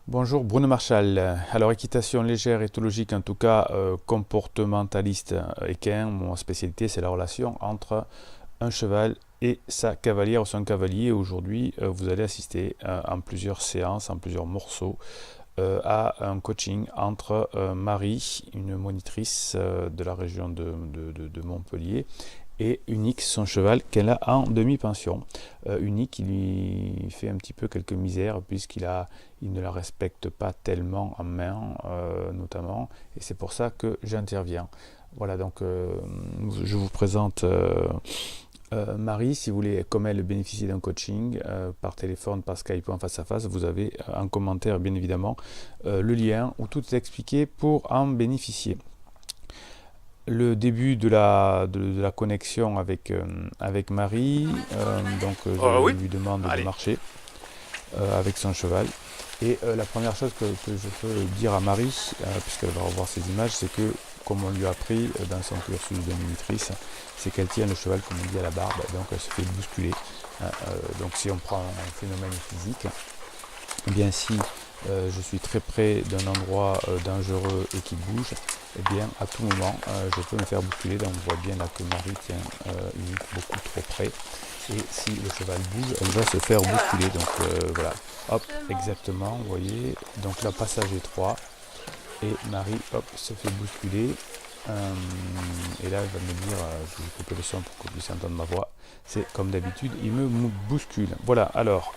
Bonjour Bruno Marchal. Alors équitation légère, éthologique, en tout cas comportementaliste équin. Mon spécialité c'est la relation entre un cheval et sa cavalière ou son cavalier. Aujourd'hui vous allez assister en plusieurs séances, en plusieurs morceaux à un coaching entre Marie, une monitrice de la région de Montpellier, et Unique, son cheval qu'elle a en demi-pension. Unique, il lui fait un petit peu quelques misères il ne la respecte pas tellement en main, notamment, et c'est pour ça que j'interviens. Voilà, donc je vous présente Marie, si vous voulez, comme elle, bénéficier d'un coaching par téléphone, par Skype ou en face à face, vous avez en commentaire, bien évidemment, le lien où tout est expliqué pour en bénéficier. Le début de la connexion avec Marie, je Oui, lui demande de allez. marcher avec son cheval. Et la première chose que je peux dire à Marie, puisqu'elle va revoir ces images, c'est que, comme on lui a appris dans son cursus de monitrice, c'est qu'elle tient le cheval, comme on dit, à la barbe, donc elle se fait bousculer. Donc si on prend un phénomène physique, eh bien si je suis très près d'un endroit dangereux et qui bouge, eh bien à tout moment je peux me faire bousculer. Donc on voit bien là que Marie tient Unique beaucoup trop près. Et si le cheval bouge, elle va se faire bousculer. Donc voilà, hop, exactement, vous voyez. Donc là, passage étroit. Et Marie, hop, se fait bousculer. Et là, elle va me dire, je vais couper le son pour que vous puissiez entendre ma voix. C'est comme d'habitude, il me bouscule. Voilà, alors,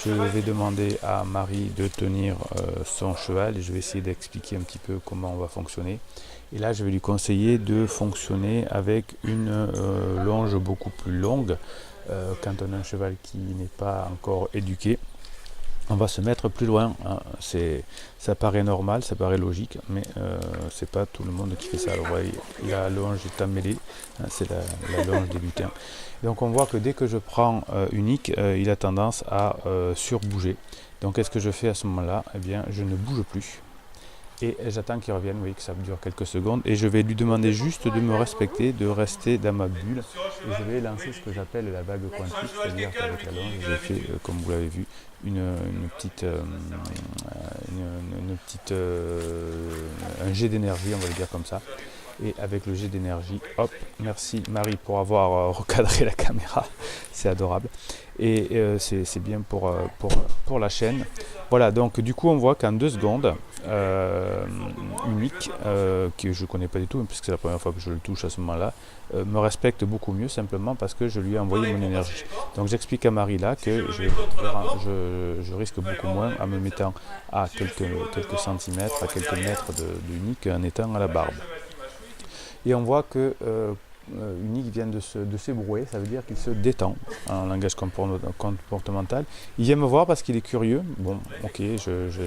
je vais demander à Marie de tenir son cheval et je vais essayer d'expliquer un petit peu comment on va fonctionner. Et là, je vais lui conseiller de fonctionner avec une longe beaucoup plus longue. Quand on a un cheval qui n'est pas encore éduqué, on va se mettre plus loin. Hein. Ça paraît normal, ça paraît logique, mais c'est pas tout le monde qui fait ça. Alors, voyez, la longe est emmêlée, hein, c'est la longe des lutins. Donc on voit que dès que je prends Unique, il a tendance à surbouger. Donc qu'est-ce que je fais à ce moment-là? Eh bien, je ne bouge plus. Et j'attends qu'il revienne, vous voyez que ça dure quelques secondes. Et je vais lui demander juste de me respecter, de rester dans ma bulle. Et je vais lancer ce que j'appelle la vague quantique, c'est-à-dire qu'avec la longe, je fais, comme vous l'avez vu, une petite, un jet d'énergie, on va le dire comme ça. Et avec le jet d'énergie, hop, merci Marie pour avoir recadré la caméra, c'est adorable. Et c'est bien pour la chaîne. Voilà, donc du coup on voit qu'en 2 secondes, Unique, que je ne connais pas du tout, puisque c'est la première fois que je le touche à ce moment-là, me respecte beaucoup mieux simplement parce que je lui ai envoyé mon énergie. Donc j'explique à Marie là que je risque beaucoup moins en me mettant à quelques centimètres, à quelques mètres de Unique en étant à la barbe. Et on voit que Unique vient de s'ébrouer, ça veut dire qu'il se détend en langage comportemental. Il vient me voir parce qu'il est curieux. Bon, ok,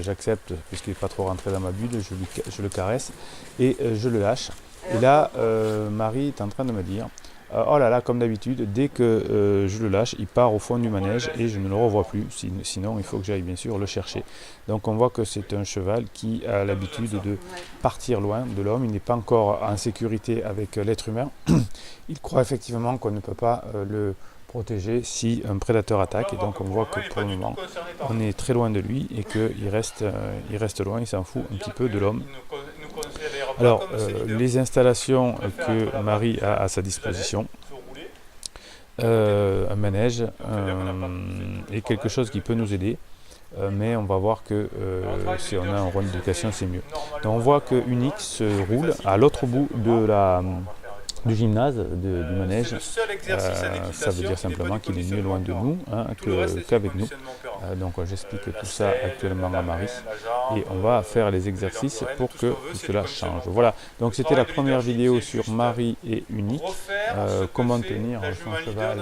j'accepte puisqu'il n'est pas trop rentré dans ma bulle, je le caresse et je le lâche. Et là, Marie est en train de me dire oh là là, comme d'habitude, dès que je le lâche, il part au fond du manège et je ne le revois plus. Sinon, il faut que j'aille bien sûr le chercher. Donc on voit que c'est un cheval qui a l'habitude de partir loin de l'homme. Il n'est pas encore en sécurité avec l'être humain. Il croit effectivement qu'on ne peut pas le protéger si un prédateur attaque. Et donc on voit que pour le moment, on est très loin de lui et qu'il reste loin, il s'en fout un petit peu de l'homme. Alors, les installations que Marie a à sa disposition, un manège est quelque chose qui peut nous aider. Mais on va voir que si on a un roi d'éducation, c'est mieux. Donc on voit que Unique se roule à l'autre bout du gymnase, du manège. Ça veut dire simplement qu'il est mieux loin de nous hein, qu'avec nous. Donc j'explique tout ça actuellement à Marie et on va faire les exercices pour que cela change. Voilà, donc c'était la première vidéo sur Marie et Unique. Comment tenir son cheval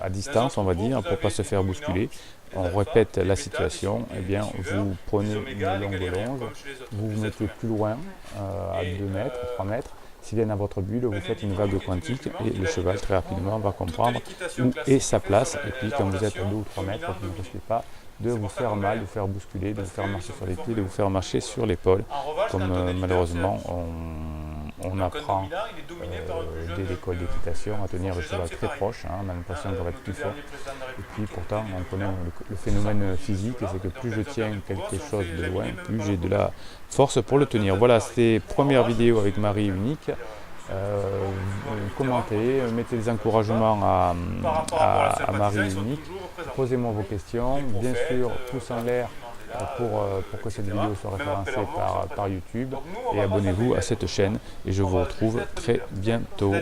à distance, on va dire, pour ne pas se faire bousculer. On répète la situation, eh bien, vous prenez une longue longe, vous vous mettez plus loin, à 2 mètres, 3 mètres. S'il vient à votre bulle, vous faites une vague quantique et le cheval très rapidement va comprendre où est sa place. Et puis quand vous êtes à 2 ou 3 mètres, vous ne risquez pas de vous faire mal, de vous faire bousculer, de vous faire marcher sur les pieds, de vous faire marcher sur l'épaule, comme malheureusement on apprend dès l'école d'équitation à tenir le cheval très proche, hein, on a l'impression qu'on va être plus fort. Et puis pourtant, on connaît le phénomène physique, c'est que plus je tiens quelque chose de loin, plus j'ai de la force pour le tenir. Voilà, c'était première vidéo avec Marie Unique. Commentez, mettez des encouragements à Marie Unique, posez-moi vos questions, bien sûr, pouce en l'air pour que cette vidéo soit référencée par YouTube, et abonnez-vous à cette chaîne, et je vous retrouve très bientôt.